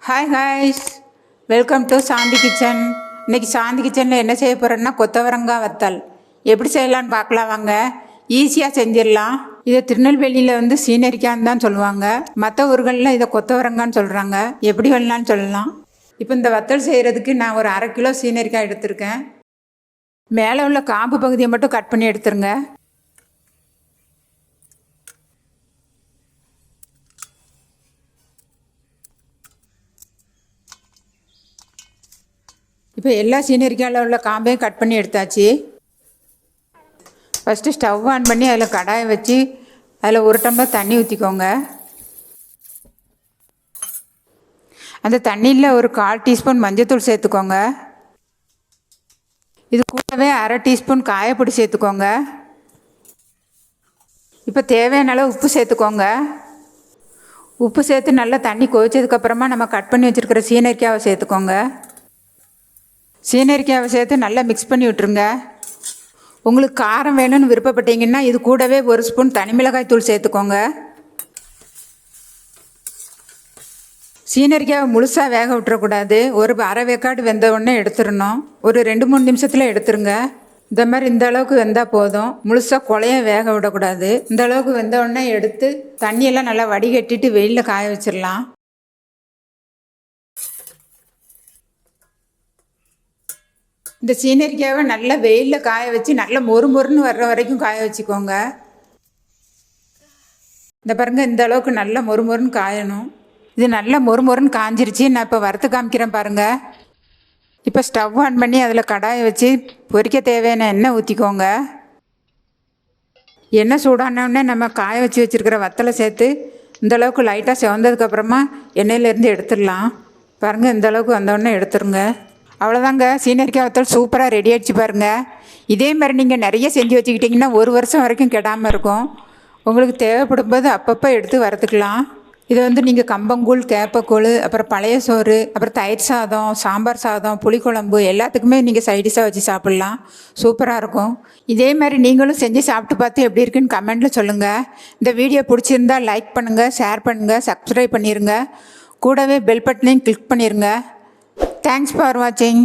Hi guys, welcome to Santhikitchen. இன்றைக்கி Santhikitchenல என்ன செய்ய போகிறேன்னா கொத்தவரங்காய் வத்தல் எப்படி செய்யலான்னு பார்க்கலாம் வாங்க. ஈஸியாக செஞ்சிடலாம். இதை திருநெல்வேலியில் சீனரிக்கான்னு தான் சொல்லுவாங்க. மற்ற ஊர்களில் இதை கொத்தவரங்கான்னு சொல்கிறாங்க. எப்படி வேணாலும் சொல்லலாம். இப்போ இந்த வத்தல் செய்கிறதுக்கு நான் ஒரு 1/2 கிலோ சீனரிக்காய் எடுத்திருக்கேன். மேலே உள்ள காம்பு பகுதியை மட்டும் கட் பண்ணி எடுத்துருங்க. இப்போ எல்லா சீனரிக்காயில் உள்ள காம்பையும் கட் பண்ணி எடுத்தாச்சு. ஃபஸ்ட்டு ஸ்டவ் ஆன் பண்ணி அதில் கடாயை வச்சு அதில் 1 டம்ளர் தண்ணி ஊற்றிக்கோங்க. அந்த தண்ணியில் ஒரு 1/4 டீஸ்பூன் மஞ்சள்தூள் சேர்த்துக்கோங்க. இது கூடவே 1/2 டீஸ்பூன் காயப்பொடி சேர்த்துக்கோங்க. இப்போ தேவையான அளவு உப்பு சேர்த்துக்கோங்க. உப்பு சேர்த்து நல்லா தண்ணி கொதிச்சதுக்கப்புறமா நம்ம கட் பண்ணி வச்சுருக்கிற சீனரிக்காவை சேர்த்துக்கோங்க. சீனரிக்காவை சேர்த்து நல்லா மிக்ஸ் பண்ணி விட்டுருங்க. உங்களுக்கு காரம் வேணும்னு விருப்பப்பட்டீங்கன்னா இது கூடவே 1 ஸ்பூன் தனிமிளகாய் தூள் சேர்த்துக்கோங்க. சீனரிக்காவை முழுசாக வேக விட்டுறக்கூடாது. ஒரு 1/2 வேக்காடு வெந்த உடனே எடுத்துடணும். ஒரு 2-3 நிமிஷத்தில் எடுத்துருங்க. இந்த மாதிரி இந்த அளவுக்கு வெந்தால் போதும். முழுசாக குழைய வேக விடக்கூடாது. இந்த அளவுக்கு வெந்த உடனே எடுத்து தண்ணியெல்லாம் நல்லா வடிகட்டிட்டு வெயிலில் காய வச்சிடலாம். இந்த சீனரிக்காவை நல்லா வெயிலில் காய வச்சு நல்லா மொறுமொறுன்னு வர்ற வரைக்கும் காய வச்சுக்கோங்க. இந்த பாருங்கள், இந்த அளவுக்கு நல்லா மொறுமொறுன்னு காயணும். இது நல்லா மொறுமொறுன்னு காஞ்சிருச்சு. நான் இப்போ வறுத்து காமிக்கிறேன் பாருங்கள். இப்போ ஸ்டவ் ஆன் பண்ணி அதில் கடாயை வச்சு பொரிக்க தேவையான எண்ணெய் ஊற்றிக்கோங்க. எண்ணெய் சூடானோடனே நம்ம காய வச்சு வச்சுருக்கிற வத்தலை சேர்த்து இந்தளவுக்கு லைட்டாக செவந்ததுக்கப்புறமா எண்ணெயிலேருந்து எடுத்துடலாம். பாருங்கள், இந்தளவுக்கு வந்தோடனே எடுத்துருங்க. அவ்வளோதாங்க, சீனரிக்காய் வத்தல் சூப்பராக ரெடி ஆகிடுச்சு பாருங்கள். இதே மாதிரி நீங்கள் நிறைய செஞ்சு வச்சுக்கிட்டிங்கன்னா 1 வருஷம் வரைக்கும் கெடாமல் இருக்கும். உங்களுக்கு தேவைப்படும் போது அப்பப்போ எடுத்து வறுத்துக்கலாம். இதை நீங்கள் கம்பங்கூழ், கேப்பக்கூழ், அப்புறம் பழைய சோறு, அப்புறம் தயிர் சாதம், சாம்பார் சாதம், புளிக்குழம்பு எல்லாத்துக்குமே நீங்கள் சைடிஷாக வச்சு சாப்பிட்லாம். சூப்பராக இருக்கும். இதே மாதிரி நீங்களும் செஞ்சு சாப்பிட்டு பார்த்து எப்படி இருக்குன்னு கமெண்ட்டில் சொல்லுங்கள். இந்த வீடியோ பிடிச்சிருந்தால் லைக் பண்ணுங்கள், ஷேர் பண்ணுங்கள், சப்ஸ்கிரைப் பண்ணிடுங்க. கூடவே பெல் பட்டனையும் கிளிக் பண்ணிடுங்க. Thanks for watching.